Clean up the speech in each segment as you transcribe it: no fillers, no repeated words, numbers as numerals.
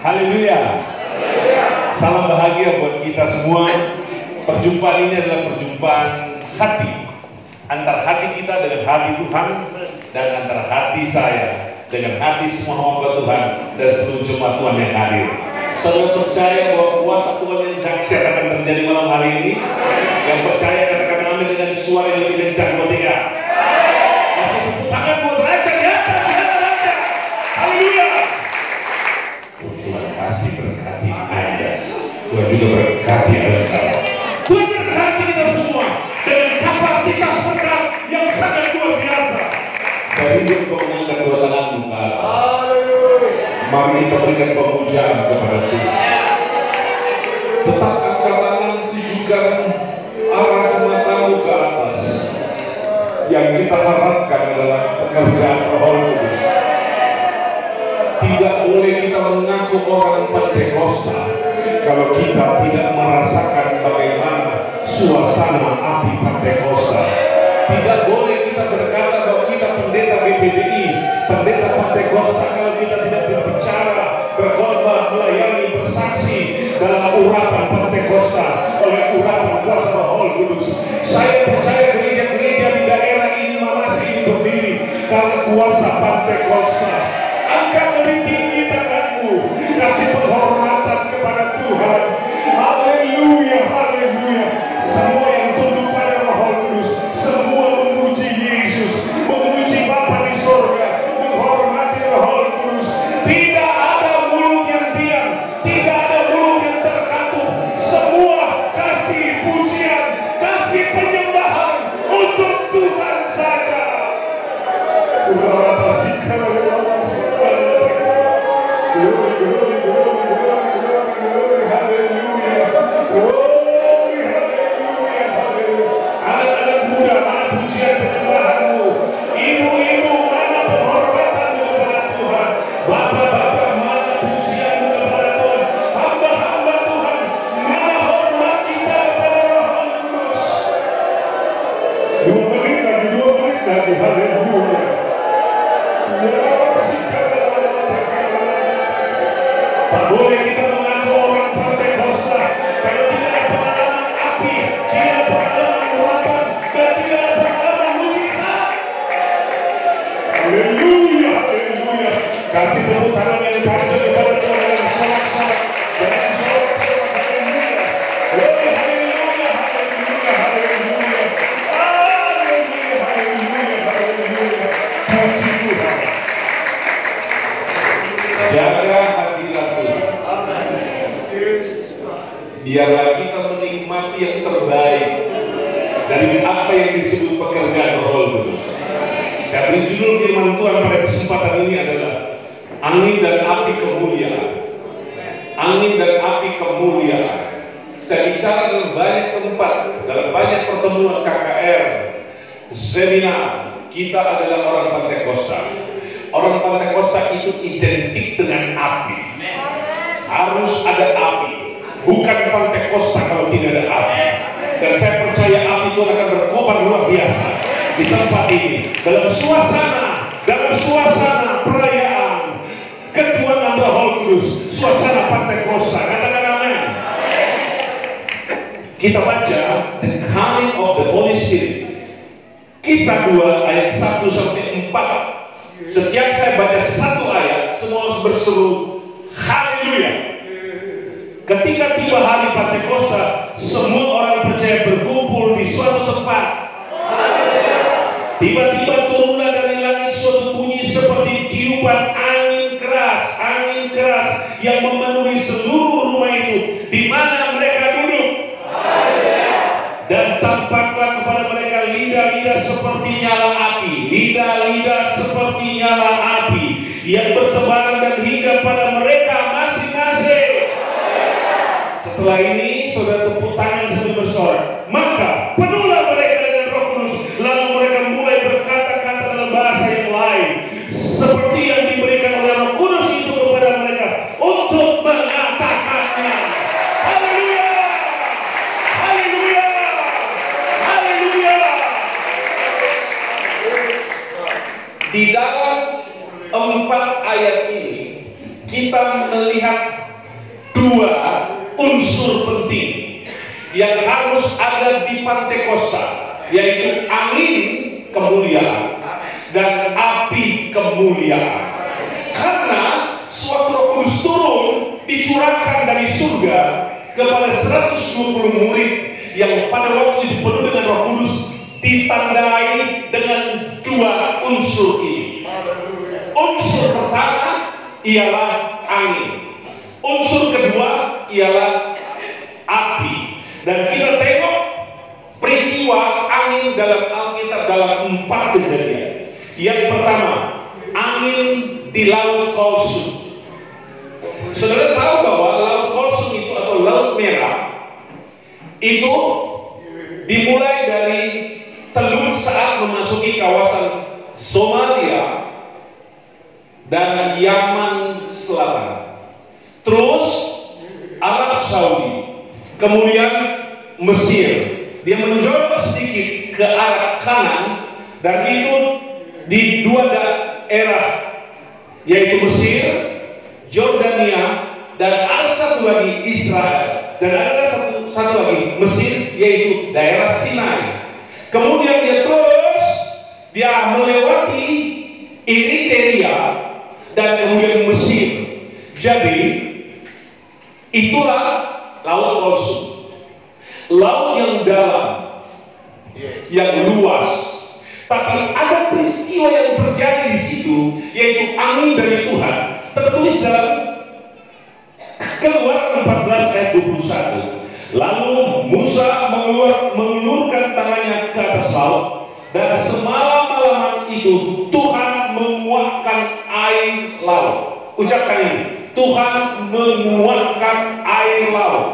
Haleluya. Salam bahagia buat kita semua. Perjumpaan ini adalah perjumpaan hati, antara hati kita dengan hati Tuhan, dan antara hati saya dengan hati semua hamba Tuhan dan seluruh jemaat Tuhan yang hadir. Saudara percaya bahwa kuasa Tuhan yang dahsyat akan terjadi malam hari ini? Yang percaya katakan amin dengan suara yang lebih kencang buat dia. Kasih tepuk tangan buat raja di atas, raja. Haleluya. Tuhan kasih berkati Anda. Tuhan juga berkati Anda. Tuhan berkati kita semua dengan kapasitas berkat yang sangat luar biasa. Saya rindu untuk mengangkat dua tanganmu ke atas. Mari kita berikan pemujaan kepada Tuhan. Tetap angkat tangan, tujukan arah matamu ke atas. Yang kita harapkan adalah pekerjaan Roh Kudus. Tidak boleh kita mengaku orang Pentakosta kalau kita tidak merasakan bagaimana suasana api Pentakosta. Tidak boleh kita berkata bahwa kita pendeta BPDI, pendeta Pentakosta, kalau kita tidak berbicara, berkhotbah, melayani, bersaksi dalam urapan Pentakosta oleh urapan kuasa Roh Kudus. Saya percaya gereja-gereja di daerah ini masih ini berdiri karena kuasa Pentakosta. Angkat lebih tinggi tanganmu, kasih penghormatan kepada Tuhan. Haleluya, haleluya. Semua yang tunduk pada Roh Kudus, semua memuji Yesus, memuji Bapa di surga, menghormati Roh Kudus. Tidak ada mulut yang diam, tidak ada mulut yang terkatup. Semua kasih pujian, kasih penyembahan untuk Tuhan saja. Tuhan ataskan oleh Allah. Glory, glory, glory, glory, glory, glory, haleluya. Glory, haleluya, haleluya. Anak-anak muda, mana pujian penyembahanmu? Ibu-ibu, mana penghormatanmu kepada Tuhan? Bapak-bapak, mana pujianmu kepada Tuhan? Hamba-hamba Tuhan, mana hormat kita kepada Roh Kudus? 2 menit lagi, haleluya. Tak boleh kita mengaku orang Pentakosta kalau tidak ada pengalaman api, tidak ada pengalaman urapan, dan tidak ada pengalaman mujizat. Haleluya, haleluya. Kasih tepuk tangan yang panjang kepada Tuhan dengan sorak-sorak, dengan sorak-sorak, haleluya. Haleluya, haleluya, haleluya, haleluya, haleluya, haleluya. Puji Tuhan. Jaga hadirat Tuhan. Biarlah kita menikmati yang terbaik dari apa yang disebut pekerjaan Roh Kudus. Saya beri judul firman Tuhan pada kesempatan ini adalah angin dan api kemuliaan. Angin dan api kemuliaan. Saya bicara dalam banyak tempat, dalam banyak pertemuan KKR, seminar. Kita adalah orang Pentakosta. Orang Pentakosta itu identik dengan api. Harus ada api. Bukan Pentakosta kalau tidak ada api. Dan saya percaya api itu akan berkobar luar biasa di tempat ini. Dalam suasana perayaan ketuhanan Roh Kudus, suasana Pentakosta. Katakan amin. Kita baca the coming of the Holy Spirit. Kisah 2 ayat 1 sampai 4. Setiap saya baca satu ayat, semua harus berseru haleluya. Ketika tiba hari Pentakosta, semua orang percaya berkumpul di suatu tempat. Tiba-tiba turunlah dari langit suatu bunyi seperti tiupan angin keras yang memenuhi seluruh rumah itu di mana mereka duduk. Dan tampaklah kepada mereka lidah-lidah seperti nyala api, lidah-lidah seperti nyala api yang bertebaran dan hingga pada mereka masing-masing. Setelah ini, saudara tepuk tangan sambil bersorak. Maka penuhlah mereka dengan Roh Kudus, lalu mereka mulai berkata-kata dalam bahasa yang lain, seperti yang diberikan oleh Roh Kudus itu kepada mereka untuk mengatakannya. Haleluya, haleluya, haleluya. Di dalam 4 ayat ini kita melihat dua unsur penting yang harus ada di Pantekosta, yaitu angin kemuliaan dan api kemuliaan. Karena suatu Roh Kudus turun dicurahkan dari surga kepada 120 murid yang pada waktu itu penuh dengan Roh Kudus, ditandai dengan dua unsur ini. Unsur pertama ialah angin, unsur kedua ialah api. Dan kita tengok peristiwa angin dalam Alkitab dalam 4 kejadian. Yang pertama, angin di Laut Kolsum. Saudara tahu bahwa Laut Kolsum itu atau Laut Merah itu dimulai dari Teluk saat memasuki kawasan Somalia dan Yaman Selatan, terus Arab Saudi, kemudian Mesir. Dia menjorok sedikit ke arah kanan, dan itu di dua daerah, yaitu Mesir, Jordania, dan ada satu lagi Israel, dan ada satu lagi Mesir, yaitu daerah Sinai. Kemudian dia melewati Eritrea dan kemudian Mesir. Jadi itulah Laut Kolsum, laut yang dalam, yang luas. Tapi ada peristiwa yang terjadi di situ, yaitu angin dari Tuhan. Tertulis dalam Keluaran 14 ayat 21. Lalu Musa mengulurkan tangannya ke atas laut, dan semalam-malaman itu Tuhan menguakkan air laut. Ucapkan ini, Tuhan menguakkan air laut.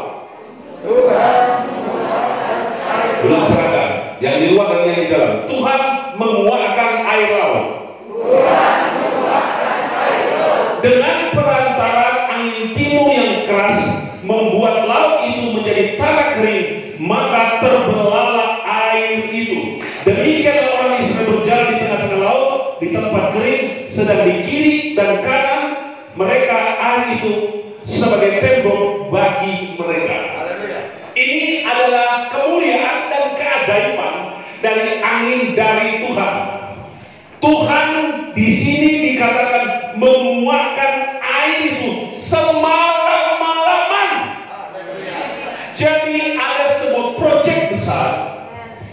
Tuhan menguakkan air laut. Belum seragam, yang di luar dan yang di dalam. Tuhan menguakkan air laut. Tuhan menguakkan air laut. Dengan perantaraan angin timur yang keras, membuat laut itu menjadi tanah kering, maka terbelalah air itu. Demikian orang Israel berjalan di tengah-tengah laut, di tempat kering, sedang di kiri dan kanan mereka air itu sebagai tembok bagi mereka. Ini adalah kemuliaan dan keajaiban dari angin dari Tuhan. Tuhan di sini dikatakan menguakkan air itu semalam-malaman. Jadi ada sebuah proyek besar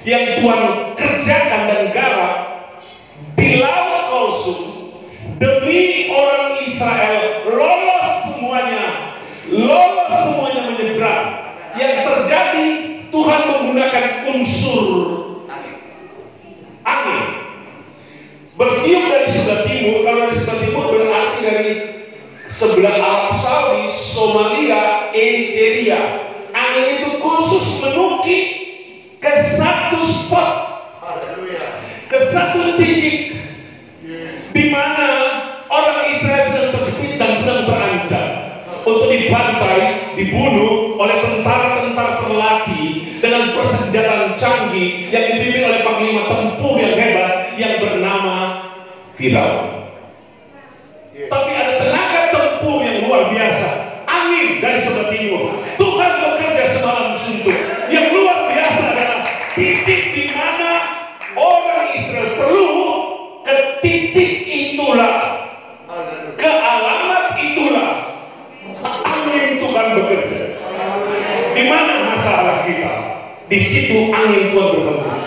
yang Tuhan kerjakan dan garap di Laut Kolsum demi orang Israel lolos semuanya menyeberang. Yang terjadi, Tuhan menggunakan unsur angin bertiup dari sebelah timur. Kalau dari sebelah timur berarti dari sebelah Arab Saudi, Somalia, Eritrea. Angin itu khusus menukik ke satu spot, ke satu titik di mana orang Israel sedang terjepit dan sedang terancam untuk dibantai, dibunuh oleh tentara-tentara terlatih dengan persenjataan canggih yang dipimpin oleh panglima tempur yang hebat yang bernama Firaun. Tapi ada tenaga tempur yang luar biasa, angin dari sebelah timur. Tuhan bekerja semalam suntuk. Yang luar biasa adalah titik di mana orang Israel perlu, ke titik itulah, ke alamat itulah angin Tuhan bekerja. Di mana masalah kita, di situ angin Tuhan berhembus.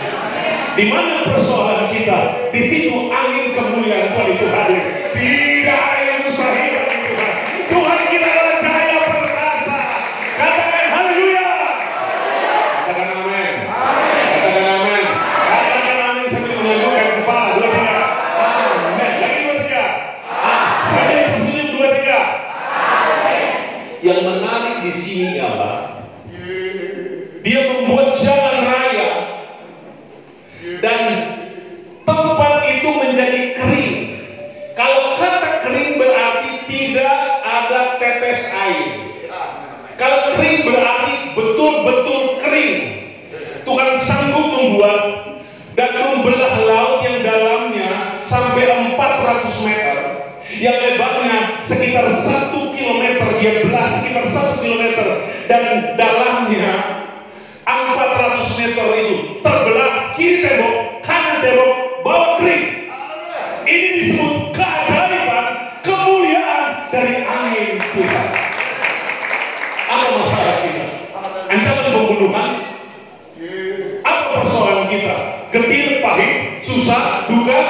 Di mana persoalan kita, di situ angin kemuliaan Tuhan itu hadir. Tidak ada yang mustahil bagi Tuhan. Tuhan kita adalah cahaya perkasa. Katakan haleluya. Katakan amin. Katakan amin. Katakan amin sambil menundukkan kepala. 2, 3. Amin. Lagi 2, 3. Sambil bersenyum 2, 3. Yang menarik di sini adalah dia membuat jalan raya dan tempat itu menjadi kering. Kalau kata kering berarti tidak ada tetes air. Kalau kering berarti betul-betul kering. Tuhan sanggup membuat dan membelah laut yang dalamnya sampai 400 meter, yang lebarnya sekitar sekitar 1 kilometer, dia belah sekitar 1 kilometer, dan dalamnya 400 meter itu terbelah, kiri tembok, kanan tembok, bawah kering. Ini disebut keajaiban, kemuliaan dari angin Tuhan. Apa masalah kita? Ancaman pembunuhan? Apa persoalan kita? Getir, pahit, susah, duka?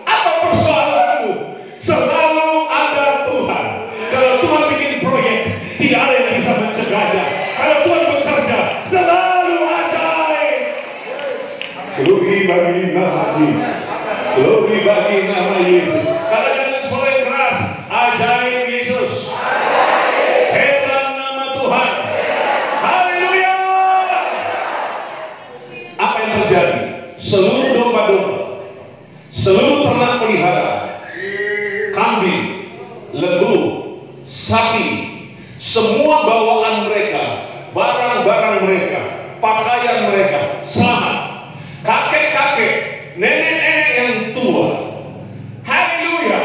Apa persoalanmu? Selalu ada Tuhan. Kalau Tuhan bikin proyek, tidak ada yang bisa mencegahnya. Kalau Tuhan bekerja, selalu ajaib. Glory bagi nama Yesus. Glory bagi nama Yesus. Katakan dengan suara yang keras, ajaib Yesus. Heran nama Tuhan. Haleluya. Apa yang terjadi? Seluruh domba-domba, seluruh ternak peliharaan, kambing, lembu, sapi, semua bawaan mereka, barang-barang mereka, pakaian mereka, selamat. Kakek-kakek, nenek-nenek yang tua, haleluya,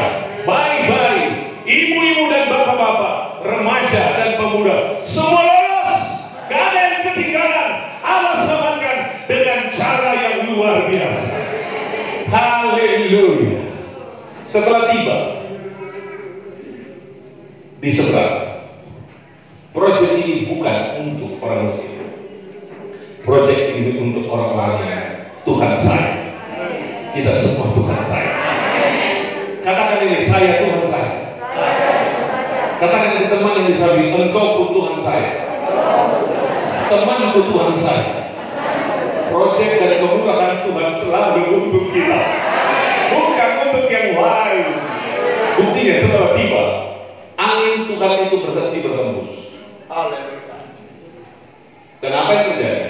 bayi-bayi, ibu-ibu dan bapak-bapak, remaja dan pemuda, semua lolos, gak ada yang ketinggalan. Allah selamatkan dengan cara yang luar biasa. Haleluya. Setelah tiba di seberang, proyek ini bukan untuk orang Mesir. Proyek ini untuk orang-orang yang Tuhan saya. Kita semua Tuhan saya. Katakan ini, saya Tuhan saya. Katakan ke teman yang disamping, engkau pun Tuhan saya. Temanku Tuhan saya. Proyek dan kemurahan Tuhan selalu untuk kita, bukan untuk yang lain. Buktinya setelah tiba, angin Tuhan itu berhenti berhembus. Dan apa yang terjadi?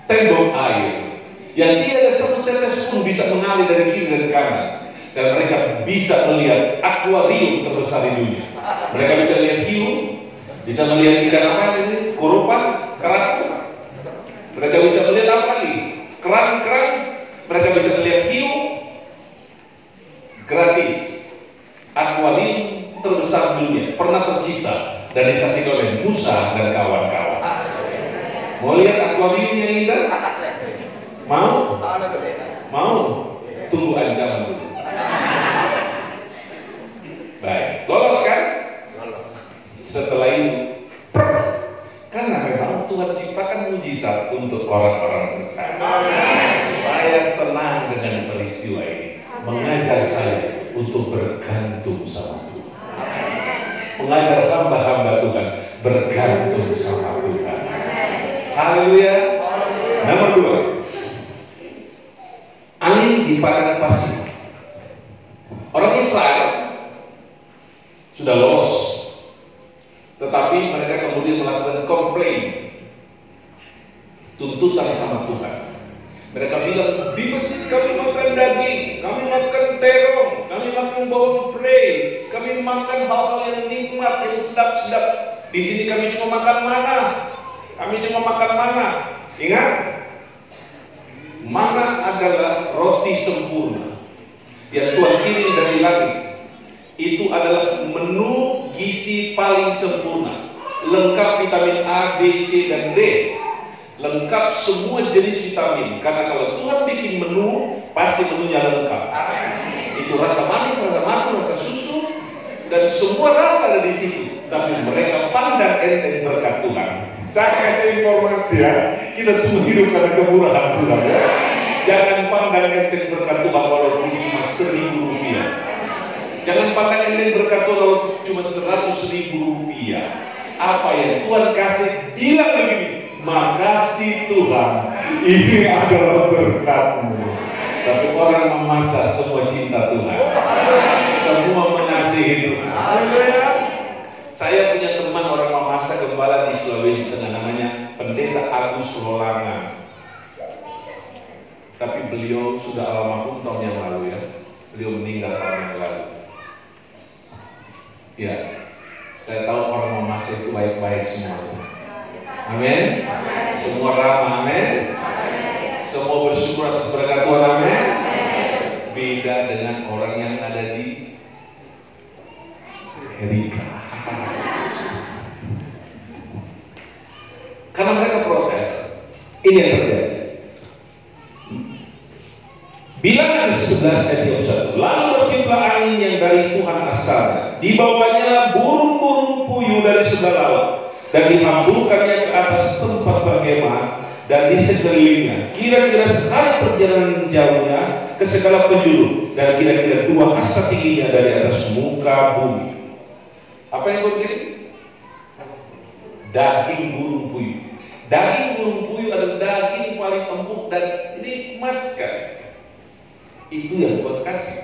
Tembok air yang tiada satu tetes pun bisa mengalir dari kiri dan kanan, dan mereka bisa melihat akuarium terbesar di dunia. Mereka bisa lihat hiu, bisa melihat ikan apa ini, kurupan, kerang. Mereka bisa melihat apa lagi? Kerang-kerang. Mereka bisa melihat hiu gratis. Akuarium terbesar di dunia pernah tercipta dan disaksikan oleh Musa dan kawan-kawan. Mau lihat akuarium yang indah? Mau? Mau? Tunggu ancaman dulu. Baik, lolos kan? Setelah ini, karena memang Tuhan ciptakan mujizat untuk orang-orang percaya. Saya senang dengan peristiwa ini, mengajar saya untuk bergantung sama Tuhan, mengajar hamba-hamba Tuhan bergantung sama Tuhan. Haleluya. Nomor 2, angin di padang pasir. Orang Israel sudah lolos, tetapi mereka kemudian melakukan komplain, tuntutan sama Tuhan. Mereka bilang, di Mesir kami makan daging, kami makan terong, kami makan bawang prei, kami makan hal-hal yang nikmat, yang sedap-sedap. Di sini kami cuma makan mana. Kami cuma makan mana. Ingat, mana adalah roti sempurna yang Tuhan kirim dari langit. Itu adalah menu gizi paling sempurna, lengkap vitamin A, B, C, dan D, lengkap semua jenis vitamin. Karena kalau Tuhan bikin menu, pasti menunya lengkap. Itu rasa manis, rasa madu, rasa susu, dan semua rasa ada di situ. Tapi mereka pandang enteng berkat Tuhan. Saya kasih informasi ya, kita semua hidup karena kemurahan Tuhan ya. Jangan pandang enteng berkat Tuhan walaupun cuma Rp1.000. Jangan pandang enteng berkat Tuhan walaupun cuma Rp100.000. Apa yang Tuhan kasih, bilang begini, makasih Tuhan, ini adalah berkat-Mu. Tapi orang memasak semua cinta Tuhan, semua mengasihi Tuhan. Saya punya teman orang memasak gembala di Sulawesi Tengah, namanya Pendeta Agus Rolangan. Tapi beliau sudah almarhum tahun yang lalu ya. Beliau meninggal tahun yang lalu. Ya, saya tahu orang memasak itu baik-baik semua. Amin. Semua ramah, amin. Semua bersyukur atas berkat Tuhan, amin. Beda dengan orang yang ada di Amerika. Karena mereka protes, ini yang terjadi. Bilangan 11 ayat 1. Lalu bertiuplah angin yang dari Tuhan asalnya, dibawanya burung-burung puyuh dari sebelah laut, dan dihamburkannya ke atas tempat perkemahan dan di sekelilingnya, kira-kira sekali perjalanan jauhnya ke segala penjuru, dan kira-kira 2 hasta tingginya dari atas muka bumi. Apa yang Tuhan kirim? Daging burung puyuh. Daging burung puyuh adalah daging paling empuk dan nikmat sekali. Itu yang Tuhan kasih.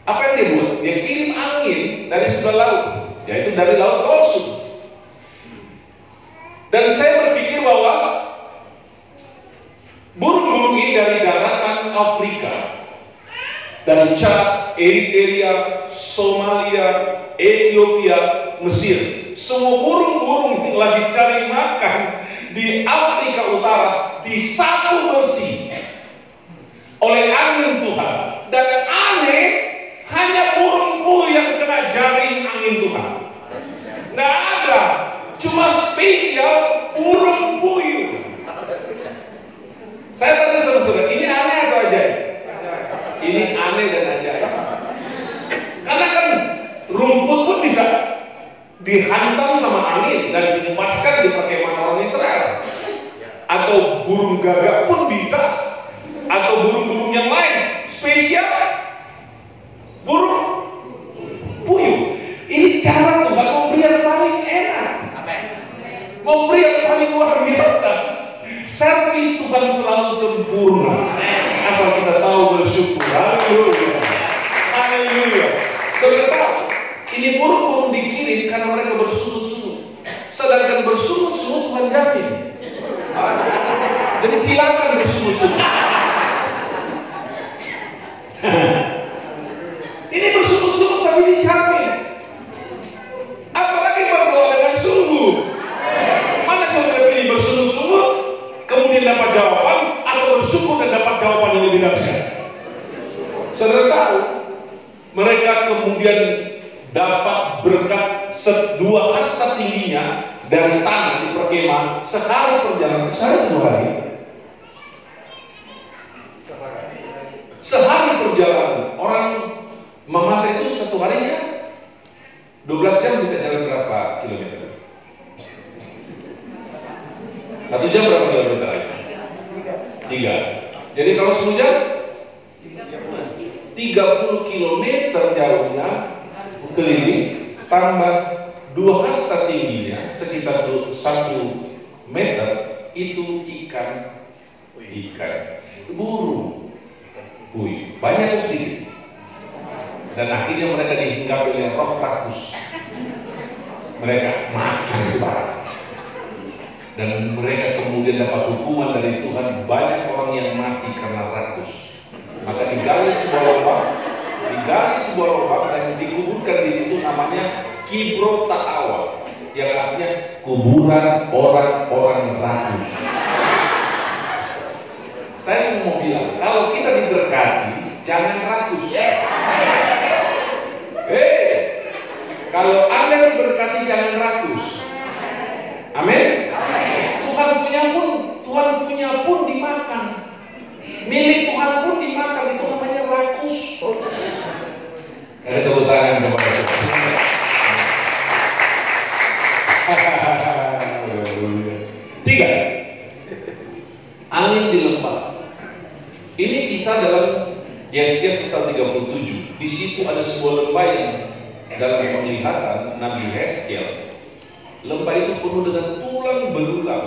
Apa yang dia buat? Dia kirim angin dari sebelah laut, yaitu dari laut Kolsum. Dan saya berpikir bahwa burung-burung ini dari daratan Afrika, dari Chad, Eritrea, Somalia, Ethiopia, Mesir. Semua burung-burung yang lagi cari makan di Afrika Utara disapu bersih oleh angin Tuhan. Dan aneh, hanya burung puyuh yang kena jaring angin Tuhan. Nggak ada, cuma spesial burung puyuh. Saya tanya sama saudara, ini aneh atau ajaib? Ini aneh dan ajaib. Karena kan rumput pun bisa dihantam sama angin dan dihempaskan di perkemahan orang Israel. Atau burung gagak pun bisa, atau burung-burung yang lain. Spesial burung puyuh. Ini cara Tuhan memberi yang paling enak, memberi yang paling luar biasa. Servis Tuhan selalu sempurna, asal kita tahu bersyukur. Haleluya, haleluya. Saudara tahu, ini burung dikirim karena mereka bersungut-sungut. Sedangkan bersungut-sungut Tuhan jamin. Jadi silakan bersungut-sungut. Ini bersungut-sungut tapi dijamin. Apalagi berdoa dengan sungguh. Mana saudara pilih bersungut-sungut kemudian dapat jawaban, atau bersyukur dan dapat jawaban yang lebih dahsyat? Saudara tahu, mereka kemudian dapat berkat 2 hasta tingginya dari tanah di perkemahan, sehari perjalanan, sehari 2 hari. Sehari perjalanan. Orang memasak itu 1 harinya 12 jam bisa jalan berapa kilometer? 1 jam berapa kilometer aja? 3. Jadi kalau 10 jam? 30 kilometer jauhnya keliling, tambah 2 hasta tingginya sekitar 1 meter, itu ikan burung puyuh, banyak atau sedikit? Dan akhirnya mereka dihinggapi oleh roh rakus. Mereka makan itu barang. Dan mereka kemudian dapat hukuman dari Tuhan. Banyak orang yang mati karena rakus. Maka digali sebuah lubang dan dikuburkan di situ, namanya Kibro Ta'awa, yang artinya kuburan orang-orang rakus. Saya mau bilang, kalau kita diberkati, jangan rakus. Kalau Anda diberkati, jangan rakus. Amin. Tuhan punya pun dimakan. Milik Tuhan pun dimakan, itu namanya rakus. Kasih tepuk tangan kepada Tuhan. Tiga, angin di lembah. Ini kisah dalam Yesaya pasal 37. Di situ ada sebuah lembah yang dalam penglihatan Nabi Hezkiel, lembah itu penuh dengan tulang belulang,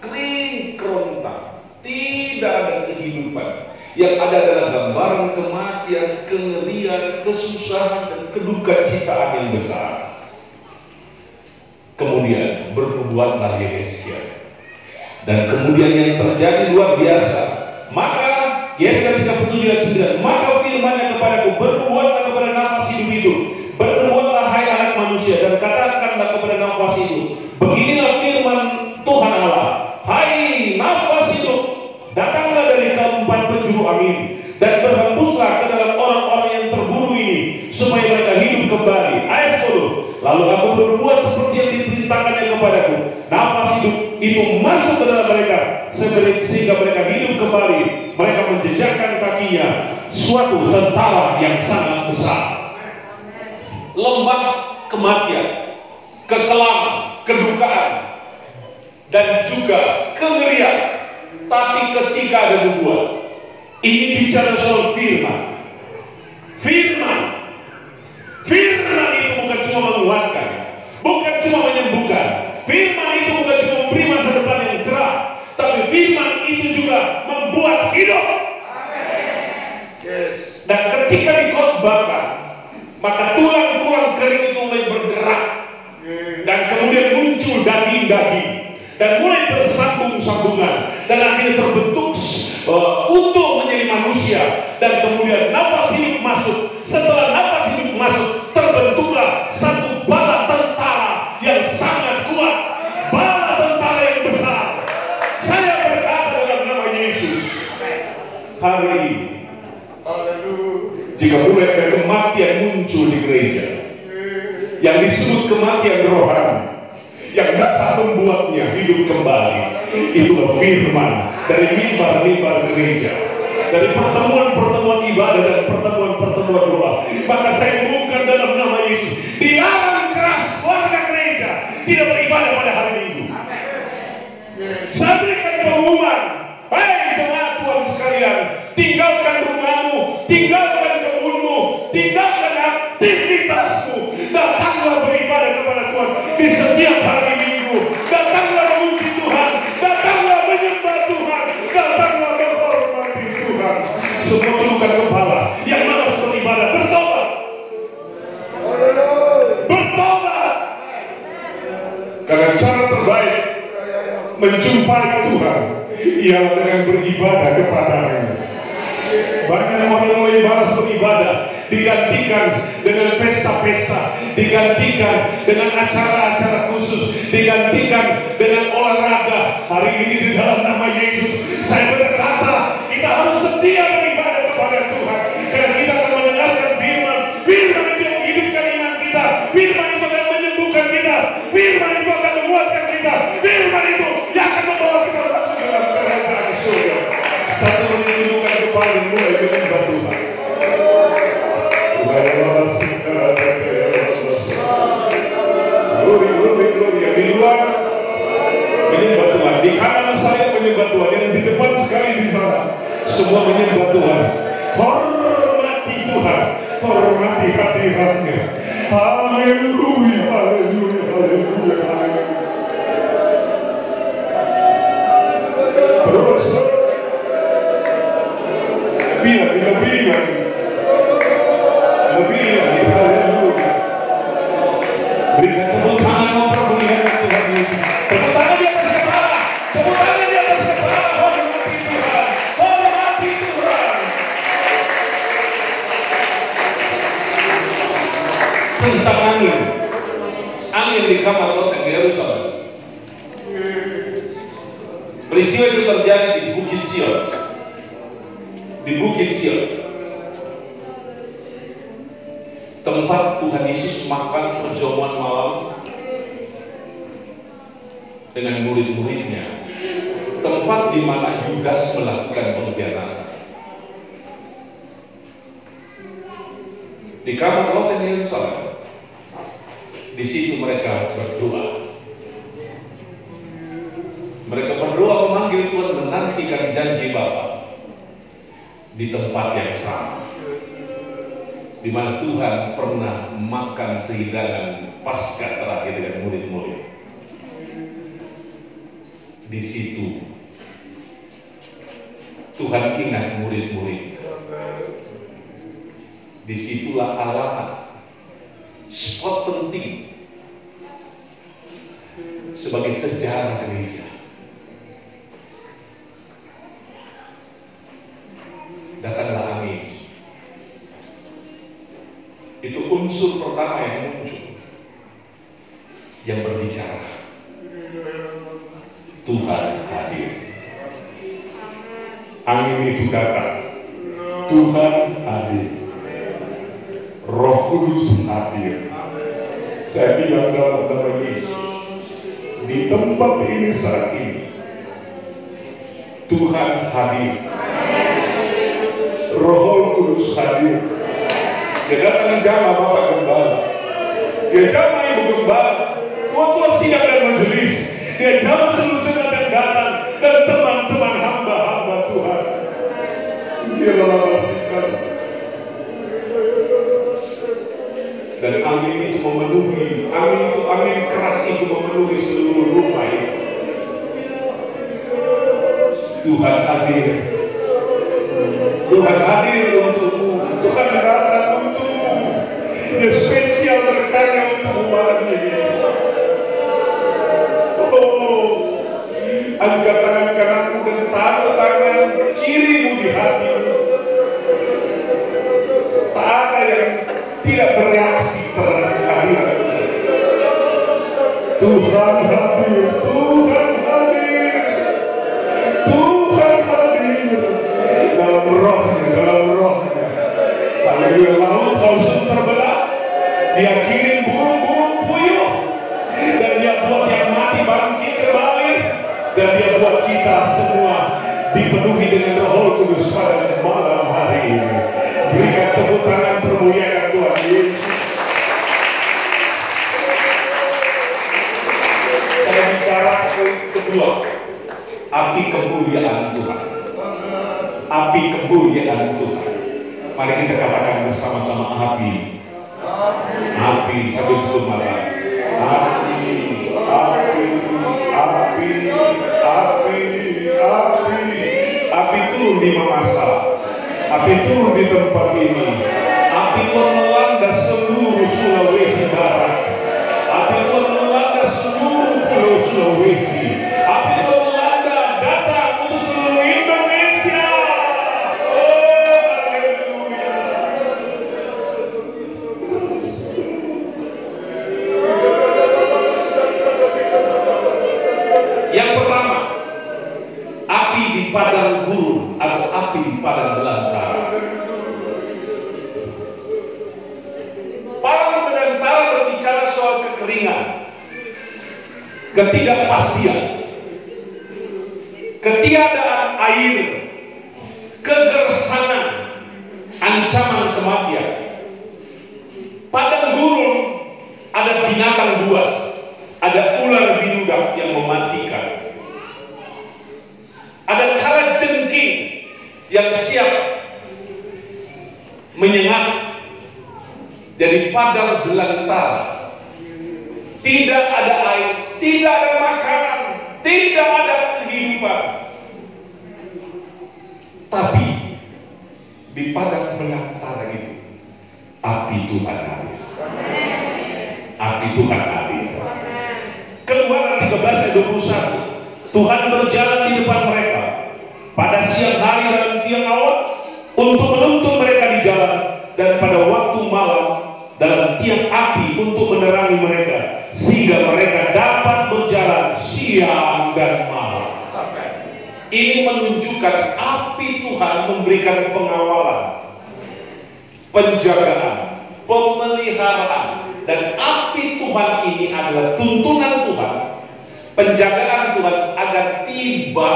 kering kerontang, tidak ada kehidupan. Yang ada adalah gambaran kematian, kengerian, kesusahan, dan kedukacitaan yang besar. Kemudian bernubuatlah Yesaya, dan kemudian yang terjadi luar biasa. Maka Yesaya 37 ayat 9, maka firman-Nya kepadaku, bernubuatlah kepada nafas hidup itu, bernubuatlah hai anak manusia, dan katakanlah kepada nafas itu, beginilah firman Tuhan Allah, hai nafas itu, datanglah dari keempat penjuru angin, dan berhembuslah ke dalam orang-orang yang terburu ini, supaya mereka hidup kembali. Ayat 10. Lalu aku berbuat seperti yang diperintahkannya kepadaku. Nafas hidup itu masuk ke dalam mereka sehingga mereka hidup kembali. Mereka menjejakkan kakinya suatu tentara yang sangat besar. Lembah kematian, kekelaman, kedukaan, dan juga kengerian. Tapi ketika ada nubuat, ini bicara soal firman. Firman itu bukan cuma menguatkan, bukan cuma menyembuhkan. Firman itu bukan cuma memberi masa depan yang cerah, tapi firman itu juga membuat hidup. Yes. Dan ketika dikhotbahkan, maka tulang-tulang kering itu mulai bergerak, dan kemudian muncul daging-daging, dan mulai bersambung-sambungan, dan akhirnya terbentuk untuk menjadi manusia. Dan kemudian nafas hidup masuk. Setelah nafas hidup masuk, terbentuklah satu bala tentara yang sangat kuat, bala tentara yang besar. Saya berkata dalam nama Yesus, hari ini, jika mulai ada kematian muncul di gereja, yang disebut kematian rohani, yang dapat membuatnya hidup kembali, itulah firman dari mimbar-mimbar gereja, dari pertemuan-pertemuan ibadah dan pertemuan-pertemuan doa. Maka saya umumkan dalam nama Yesus, dilarang keras warga gereja tidak beribadah pada hari Minggu. Saya berikan pengumuman, hei jemaat Tuhan sekalian, tinggalkan rumahmu, tinggalkan kebunmu, tinggalkan aktivitasmu, datanglah beribadah kepada Tuhan di setiap hari Minggu. Datanglah memuji Tuhan, datanglah menyembah Tuhan, datanglah menghormati Tuhan. Semua keluhkan kepala yang malas beribadah, bertobat. Bertobat. Karena cara terbaik menjumpai Tuhan ialah dengan beribadah kepada-Nya. Banyak orang mulai balas beribadah digantikan dengan pesta-pesta, digantikan dengan acara-acara khusus, digantikan dengan olahraga. Hari ini di dalam nama Yesus, saya berkata kita harus setia beribadah kepada Tuhan, karena kita akan mendengarkan firman. Firman itu yang menghidupkan iman kita, firman itu akan menyembuhkan kita, firman itu akan menguatkan kita, firman itu yang akan membawa kita masuk ke dalam kerajaan surga. Satu menunjukkan kepala mulai menyembah Tuhan. Glory yang di luar menyembah Tuhan, di kanan saya menyembah Tuhan, yang di depan sekali di sana semua menyembah Tuhan. Hormati Tuhan, hormati hadiratnya. Haleluya, haleluya, haleluya, haleluya. Terus lebih lagi. Haleluya. Berikan tepuk tangan mempermuliakan Tuhan Yesus. Tepuk tangan di atas kepala. Tepuk tangan di atas kepala. Hormati Tuhan. Hormati Tuhan. Tentang angin. Angin di kamar loteng di Yerusalem. Peristiwa itu terjadi di Bukit Sion. Di Bukit Sion, tempat Tuhan Yesus makan perjamuan malam dengan murid-muridnya, tempat di mana Yudas melakukan pengkhianatan. Di kamar loteng Yerusalem, di situ mereka berdoa. Mereka berdoa memanggil Tuhan, menantikan janji Bapa di tempat yang sama, di mana Tuhan pernah makan sehidangan Paskah terakhir dengan murid-murid. Di situ Tuhan ingat murid-murid. Disitulah alamat, spot penting sebagai sejarah gereja. Datanglah angin. Itu unsur pertama yang muncul, yang berbicara. Tuhan hadir. Angin itu datang. Tuhan hadir. Roh Kudus hadir. Saya bilang dalam nama Yesus, di tempat ini saat ini Tuhan hadir. Roh Kudus hadir. Dia datang jamaah Bapak Gembala, dia jamaah Ibu Gembala, tua-tua sidang dan majelis, dia jamaah seluruh jemaat yang datang dan teman-teman hamba-hamba Tuhan. Dia lelasikan dan angin itu memenuhi, angin keras itu memenuhi seluruh rumah ini. Tuhan hadir. Tuhan hadir untukmu. Tuhan datang untukmu. Dia spesial berkarya untuk umat ini. Oh, angkat tangan kananmu dan taruh tangan kirimu di hatimu. Tak ada yang tidak bereaksi terhadap kehadiran Tuhan hadir. Tuhan hadir. Tuhan hadir dalam rohnya, dalam rohnya. Haleluya. Laut langsung terbelah. Dia kirim burung-burung puyuh dan dia buat yang mati bangkit kembali, dan dia buat kita semua dipenuhi dengan Roh Kudus pada malam hari ini. Berikan tepuk tangan permuliaan Tuhan Yesus. Saya bicara kedua, api kemuliaan Tuhan. Api kemuliaan Tuhan. Mari kita katakan bersama-sama api. Api sambil tutup mata. Api, api, api, api, api. Api turun di Mamasa. Api turun di tempat ini. Api Tuhan melanda seluruh Sulawesi Barat. Api Tuhan melanda seluruh pulau Sulawesi. Api Tuhan melanda datang untuk seluruh Indonesia. Oh, haleluya. Yang pertama, api di padang gurun atau api di padang belantara. Padang belantara berbicara soal kekeringan, ketidakpastian, ketiadaan air, kegersangan, ancaman kematian. Padang gurun ada binatang buas, ada ular binudak yang mematikan. Ada kalajengking yang siap menyengat. Dari padang belantara tidak ada air, tidak ada makanan, tidak ada kehidupan. Tapi di padang belantara itu api Tuhan hadir. Api Tuhan hadir. Keluaran 13 ayat 21. Tuhan berjalan di depan mereka pada siang hari dalam tiang awan untuk menuntun mereka di jalan, dan pada waktu malam dalam tiang api untuk menerangi mereka, sehingga mereka dapat berjalan siang dan malam. Ini menunjukkan api Tuhan memberikan pengawalan, penjagaan, pemeliharaan, dan api Tuhan ini adalah tuntunan Tuhan, penjagaan Tuhan agar tiba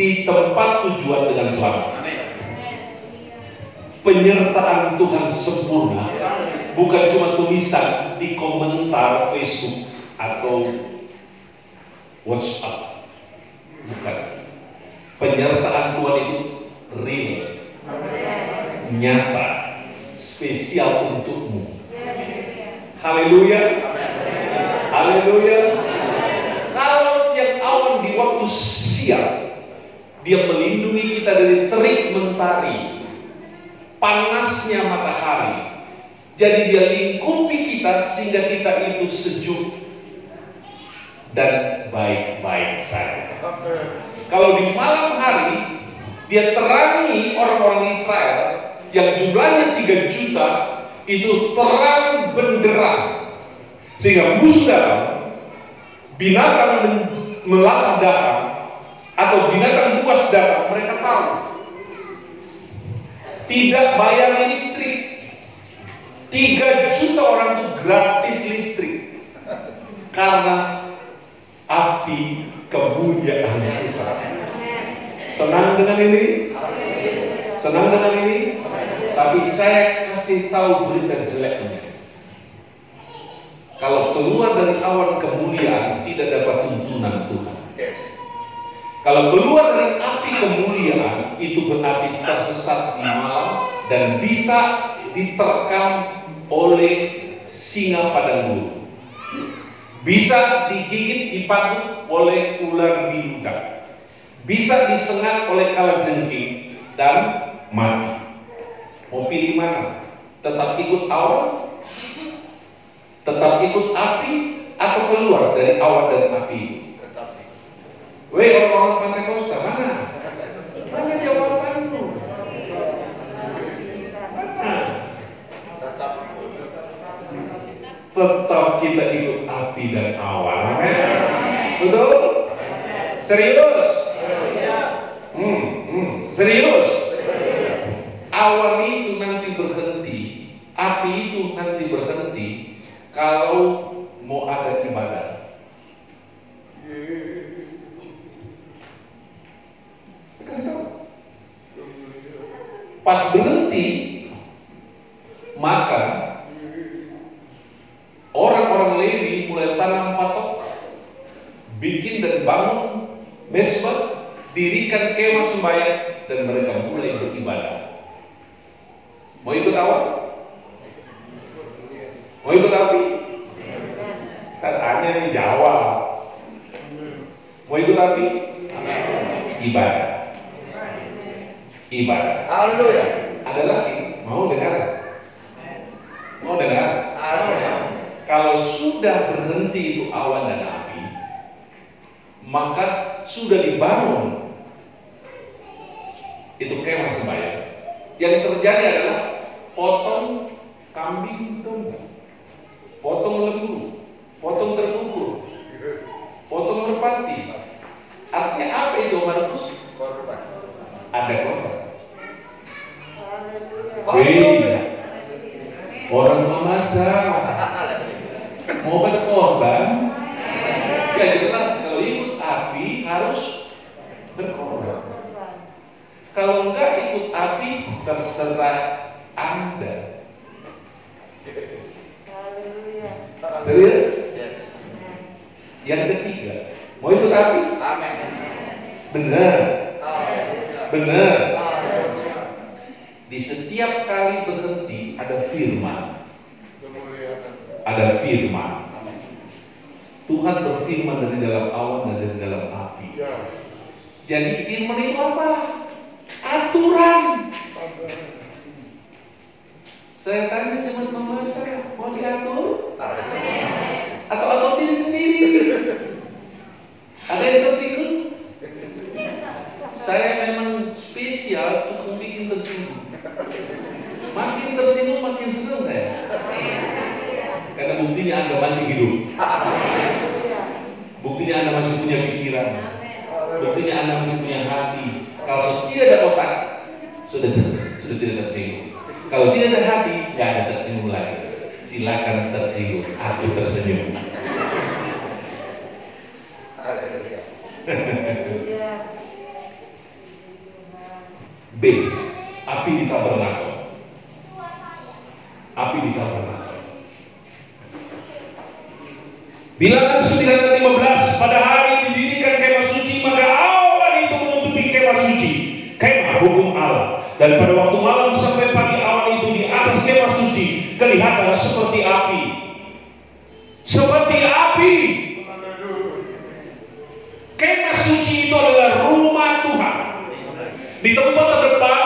di tempat tujuan dengan selamat. Penyertaan Tuhan sempurna, bukan cuma tulisan di komentar Facebook atau WhatsApp. Bukan. Penyertaan Tuhan itu real, nyata, spesial untukmu. Haleluya. Haleluya. Kalau tiap awan di waktu siang, dia melindungi kita dari terik mentari, panasnya matahari. Jadi dia lingkupi kita sehingga kita itu sejuk dan baik-baik saja. Kalau di malam hari, dia terangi orang-orang Israel yang jumlahnya 3 juta, itu terang benderang, sehingga musuh datang, binatang melata datang, atau binatang buas datang, mereka tahu. Tidak bayar listrik, 3 juta orang itu gratis listrik karena api kemuliaan Tuhan. Senang dengan ini? Senang dengan ini? Tapi saya kasih tahu berita jeleknya. Kalau keluar dari awan kemuliaan tidak dapat tuntunan Tuhan. Kalau keluar dari api kemuliaan itu berarti tersesat di malam dan bisa diterkam oleh singa padang gurun. Bisa digigit, dipatuk oleh ular biludak. Bisa disengat oleh kalajengking dan mati. Mau pilih mana? Tetap ikut awan? Tetap ikut api? Atau keluar dari awan dan api? Weh, orang-orang Pantai Kosta, mana? Mana jawabanmu? Mana? Tetap kita ikut api dan awan. Amin. Betul? Serius? Serius? Awan itu nanti berhenti, api itu nanti berhenti kalau mau ada ibadah. Pas berhenti, maka orang-orang Lewi mulai tanam patok, bikin dan bangun mezbah, dirikan kemah sembahyang, dan mereka mulai beribadah. Mau ikut awan? Mau ikut api? Saya tanya nih, jawab. Mau ikut api? Ibadah. Ibadah. Haleluya. Ada lagi, mau dengar? Mau dengar? Kalau sudah berhenti itu awan dan api, maka sudah dibangun itu kemah sembahyang. Yang terjadi adalah potong kambing domba, potong lembu, potong terkukur, potong merpati. Artinya apa itu, Markus? Korban. Ada korban. Haleluya. Orang memasak mau berkorban, ya jelas kalau ikut api harus berkorban. Kalau enggak ikut api, terserah Anda. Serius? Yang ketiga, mau ikut api? Amin. Benar. Benar. Haleluya. Di setiap kali berhenti ada firman. Ada firman. Tuhan berfirman dari dalam awan dan dari dalam api. Jadi firman itu apa? Aturan. Saya tanya teman-teman saya, mau diatur? Atau atur diri sendiri? Ada yang tersinggung? Saya memang spesial untuk bikin tersinggung. Makin tersinggung makin senang saya. Karena buktinya Anda masih hidup. Buktinya Anda masih punya pikiran. Buktinya Anda masih punya hati. Kalau tidak ada otak, sudah tidak tersinggung. Kalau tidak ada hati, tidak ada tersinggung lagi. Silakan tersinggung. Aku tersenyum. B. Api di tabernakel. Api di tabernakel. Bilangan 9:15, pada hari didirikan kemah suci, maka awan itu menutupi kemah suci, kemah hukum Allah. Dan pada waktu malam sampai pagi, awan itu di atas kemah suci kelihatan seperti api. Seperti api. Kemah suci itu adalah rumah Tuhan. Di tempat terdepan,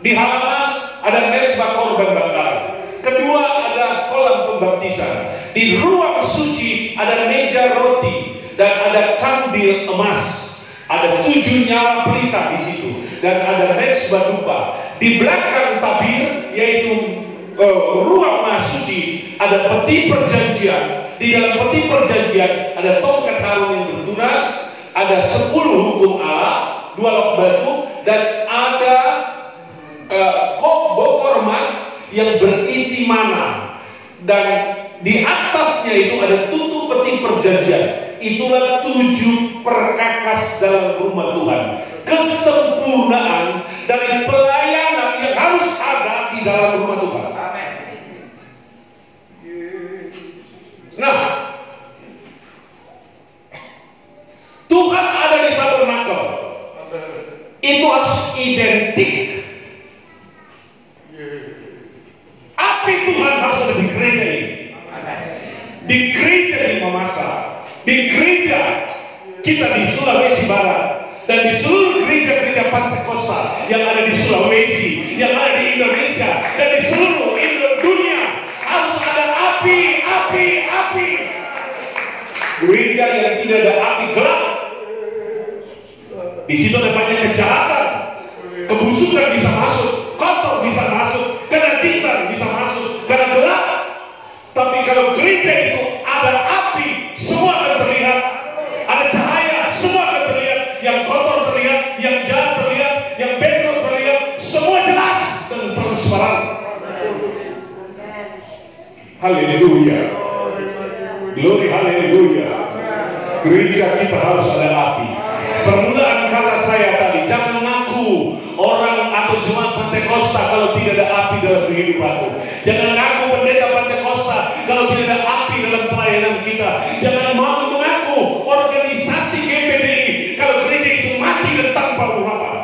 di halaman ada mezbah korban bakaran. Kedua ada kolam pembaptisan. Di ruang suci ada meja roti dan ada kandil emas. Ada 7 nyawa pelita di situ dan ada mezbah dupa. Di belakang tabir, yaitu ruang maha suci, ada peti perjanjian. Di dalam peti perjanjian ada tongkat Harun yang bertunas, ada 10 hukum Allah, 2 lok batu, dan ada bokor emas yang berisi mana, dan di atasnya itu ada tutup peti perjanjian. Itulah 7 perkakas dalam rumah Tuhan, kesempurnaan dari pelayanan yang harus ada di dalam rumah Tuhan. Nah, Tuhan ada di tabernakel, itu harus identik. Api Tuhan harus ada di gereja ini. Di gereja di Mamasa, di gereja kita di Sulawesi Barat, dan di seluruh gereja-gereja Pentakosta yang ada di Sulawesi, yang ada di Indonesia, dan di seluruh dunia harus ada api, api, api. Gereja yang tidak ada api gelap. Di situ ada banyak kejahatan, kebusukan bisa masuk, kotor bisa masuk, kenajisan bisa masuk, karena gelap. Tapi kalau gereja itu ada api, semua akan terlihat. Ada cahaya, semua akan terlihat. Yang kotor terlihat, yang jahat terlihat, yang bengkok terlihat, semua jelas dan transparan. Haleluya, glory, haleluya. Gereja kita harus ada api. Permulaan kata saya tadi, jangan ngaku orang atau jemaat Pentakosta kalau tidak ada api dalam kehidupanmu. Jangan ngaku pendeta Pentakosta kalau tidak ada api dalam pelayanan kita. Jangan mau mengaku organisasi GPDI kalau gereja itu mati dan tanpa urapan.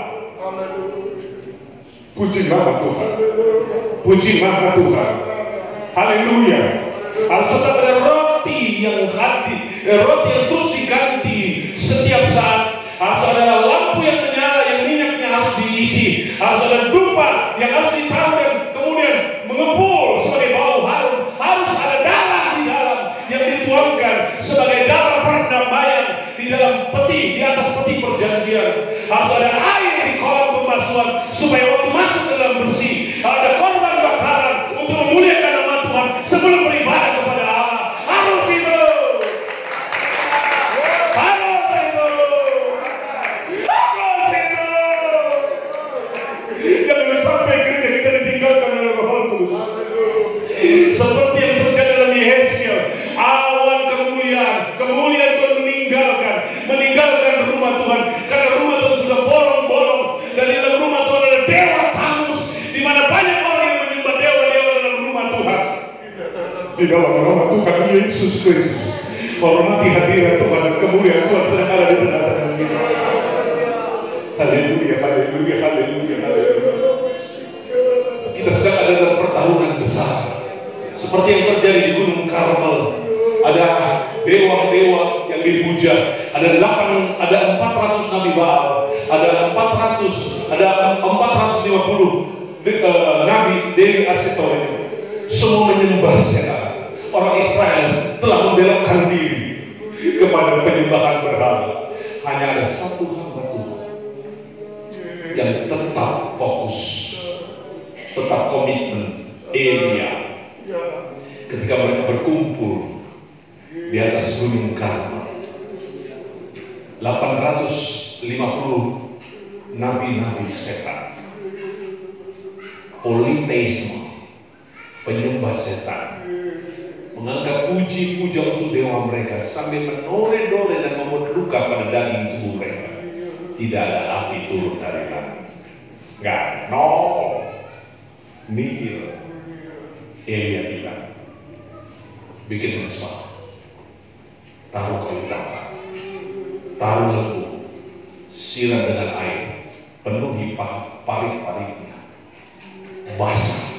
Puji nama Tuhan, puji nama Tuhan. Haleluya. Harus ada roti yang roti yang terus diganti setiap saat. Harus ada lampu yang menyala, yang minyaknya harus diisi. Harus ada dupa yang harus ditaruh dan kemudian mengepul sebagai bau harum. Harus ada darah di dalam yang dituangkan sebagai darah perdamaian di dalam peti, di atas peti perjanjian. Harus ada air di kolam pembasuhan supaya waktu masuk ke dalam bersih. Ada korban bakaran untuk memuliakan nama Tuhan sebelum beribadah kepada Allah. Harus itu. Jangan sampai gereja kita ditinggalkan oleh Roh Kudus. Seperti yang terjadi dalam Yehezkiel, awan kemuliaan Tuhan meninggalkan rumah Tuhan, karena rumah Tuhan sudah bolong-bolong, dan di dalam rumah Tuhan ada dewa Tamus, di mana banyak orang yang menyembah dewa-dewa dalam rumah Tuhan. Di dalam nama Tuhan Yesus Kristus, hormati hadirat Tuhan dan kemuliaan Tuhan sedang ada di tengah-tengah kita. Haleluya, haleluya, haleluya, haleluya. Kita sedang ada dalam pertarungan besar, seperti yang terjadi di Gunung Karmel. Ada dewa-dewa yang dipuja. Ada 400 nabi Baal. Ada 450 nabi Dewi Asitoret. Semua menyembah setan. Orang Israel telah membelokkan diri kepada penyembahan berhala. Hanya ada satu hamba Tuhan yang tetap fokus, tetap komitmen. Elia, ketika mereka berkumpul di atas Gunung Karmel, 850 nabi-nabi setan, politeisme, penyembah setan, menganggap puji-puja untuk dewa mereka sambil menore-nore dan membuat luka pada daging tubuh mereka. Tidak ada api turun dari langit. Enggak, no, nihil. Elia bilang, bikin mesbah, taruh kayu bakar, taruh lembu, siram dengan air, penuhi parit-paritnya, basah.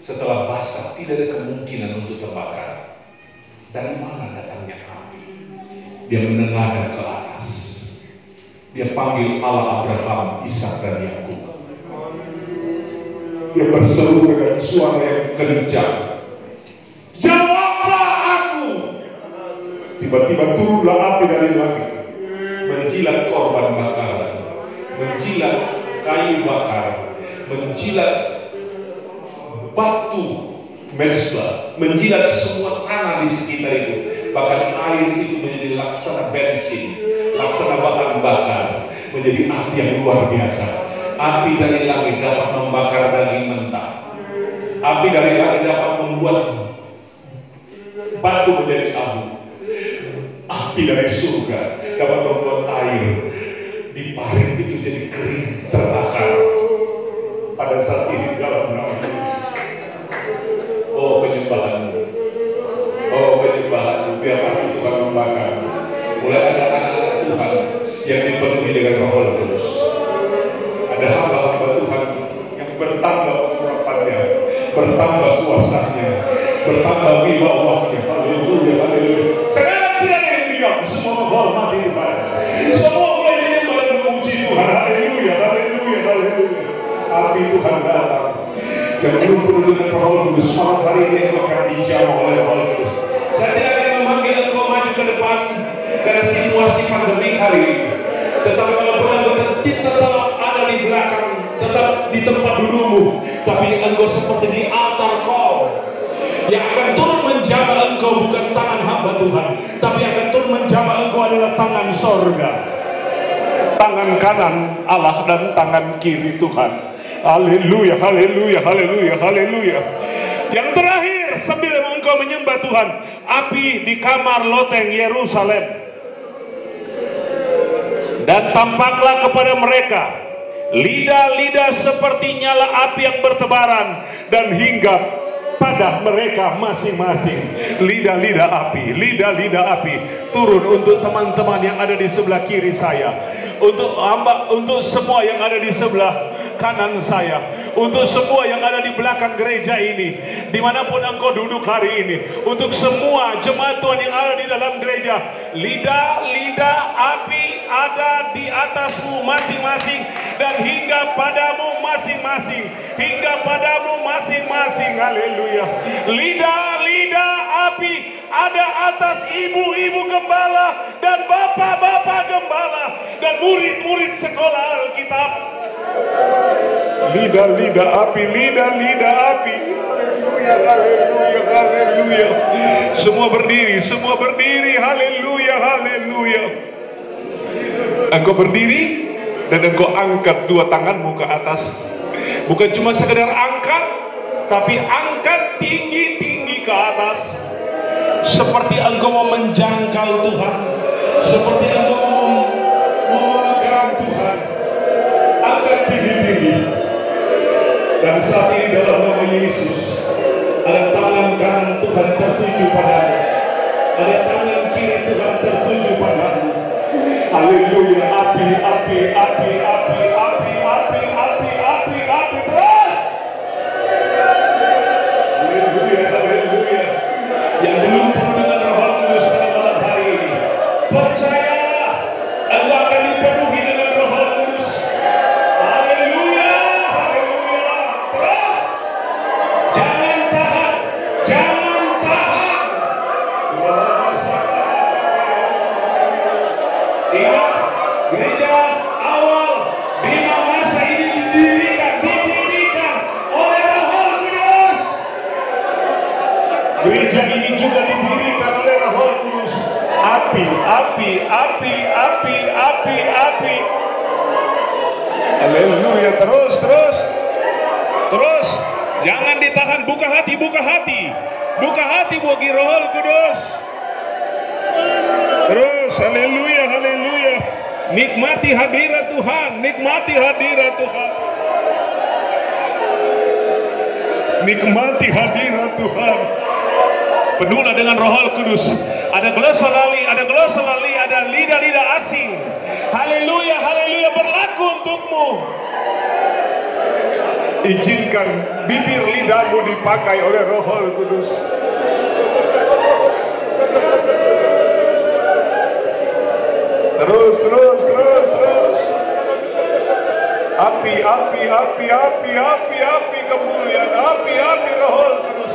Setelah basah, tidak ada kemungkinan untuk terbakar. Dari mana datangnya api? Dia menengadah ke atas. Dia panggil Allah Abraham, Ishak dan Yakub. Dia berseru dengan suara yang kencang, jawablah aku. Tiba-tiba turunlah api dari langit, menjilat korban bakaran, menjilat kayu bakar, menjilat batu mesbah, menjilat semua tanah di sekitar itu. Bahkan air itu menjadi laksana bensin, laksana bahan bakar, menjadi api yang luar biasa. Api dari langit dapat membakar daging mentah, Api dari langit dapat membuat batu menjadi abu. Api dari surga dapat membuat air di parit itu jadi kering terbakar. Pada saat ini dalam nama Yesus. Oh penyembahanmu, oh penyembahanmu, biar api Tuhan membakar. Mulai ada anak-anak Tuhan yang dipenuhi dengan Roh Kudus. Ada hamba-hamba Tuhan yang bertambah urapannya, bertambah kuasanya, bertambah wibawanya. Haleluya, haleluya. Sekarang tidak ada yang diam, semua menghormati Tuhan, semua mulai menyembah dan memuji Tuhan. Haleluya, haleluya, haleluya. Api Tuhan datang dan belum perlu dengan Roh Kudus. Malam hari ini engkau akan dijamah oleh Roh Kudus. Saya tidak akan memanggil engkau maju ke depan karena situasi pandemi hari ini. Tetapi kalau engkau tetap ada di belakang, tetap di tempat dudukmu, tapi engkau seperti di altar kau. Yang akan turun menjamah engkau bukan tangan hamba Tuhan, tapi akan turun menjamah engkau adalah tangan sorga, tangan kanan Allah dan tangan kiri Tuhan. Haleluya, haleluya, haleluya, haleluya. Yang terakhir, sambil engkau menyembah Tuhan, api di kamar loteng Yerusalem. Dan tampaklah kepada mereka lidah-lidah seperti nyala api yang bertebaran dan hinggap pada mereka masing-masing. Lidah-lidah api turun untuk teman-teman yang ada di sebelah kiri saya, untuk hamba, untuk semua yang ada di sebelah kanan saya, untuk semua yang ada di belakang gereja ini, dimanapun engkau duduk hari ini, untuk semua jemaat Tuhan yang ada di dalam gereja. Lidah-lidah api ada di atasmu masing-masing dan hingga padamu masing-masing, hingga padamu masing-masing. Haleluya. Lidah-lidah api ada atas ibu-ibu gembala dan bapak-bapak gembala dan murid-murid sekolah Alkitab. Lidah-lidah api, lidah-lidah api. Haleluya, haleluya, haleluya. Semua berdiri, haleluya, haleluya. Engkau berdiri dan engkau angkat dua tanganmu ke atas. Bukan cuma sekedar angkat, tapi angkat tinggi-tinggi ke atas. Seperti engkau mau menjangkau Tuhan, seperti engkau mau memegang Tuhan. Angkat tinggi-tinggi. Dan saat ini dalam nama Yesus, ada tangan kanan Tuhan tertuju padamu, ada tangan kiri Tuhan tertuju padamu. Haleluya. Api, api, api, api, api, api, api, api, api, terus. Haleluya, haleluya. Yang belum penuh dengan Roh Kudus pada malam hari ini, percayalah, engkau akan dipenuhi dengan Roh Kudus. Haleluya, haleluya. Terus. Jangan tahan, jangan tahan. Ingat, gereja awal di masa ini didirikan oleh Roh Kudus. Gereja ini juga didirikan oleh Roh Kudus. Api, api, api, api, api, api. Haleluya. Terus, terus, terus. Jangan ditahan. Buka hati, buka hati, buka hati bagi Roh Kudus. Terus, haleluya, haleluya. Nikmati hadirat Tuhan, nikmati hadirat Tuhan. Nikmati hadirat Tuhan. Penuhlah dengan Roh Kudus. Ada glosolali, ada lidah-lidah asing. Haleluya, haleluya, berlaku untukmu. Izinkan bibir lidahmu dipakai oleh Roh Kudus. Terus, terus, terus, terus. Api, api, api, api, api, api kemuliaan. Api, api Roh Kudus.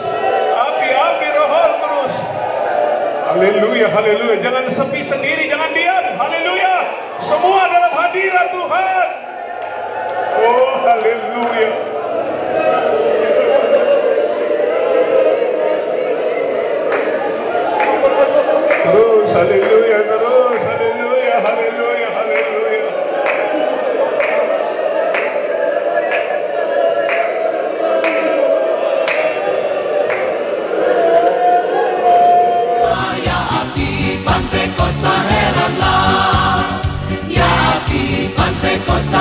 Api, api Roh Kudus. Haleluya, haleluya. Jangan sepi sendiri, jangan diam. Haleluya. Semua dalam hadirat Tuhan. Oh, haleluya. Terus, haleluya, terus, haleluya, haleluya, haleluya. Pentecosta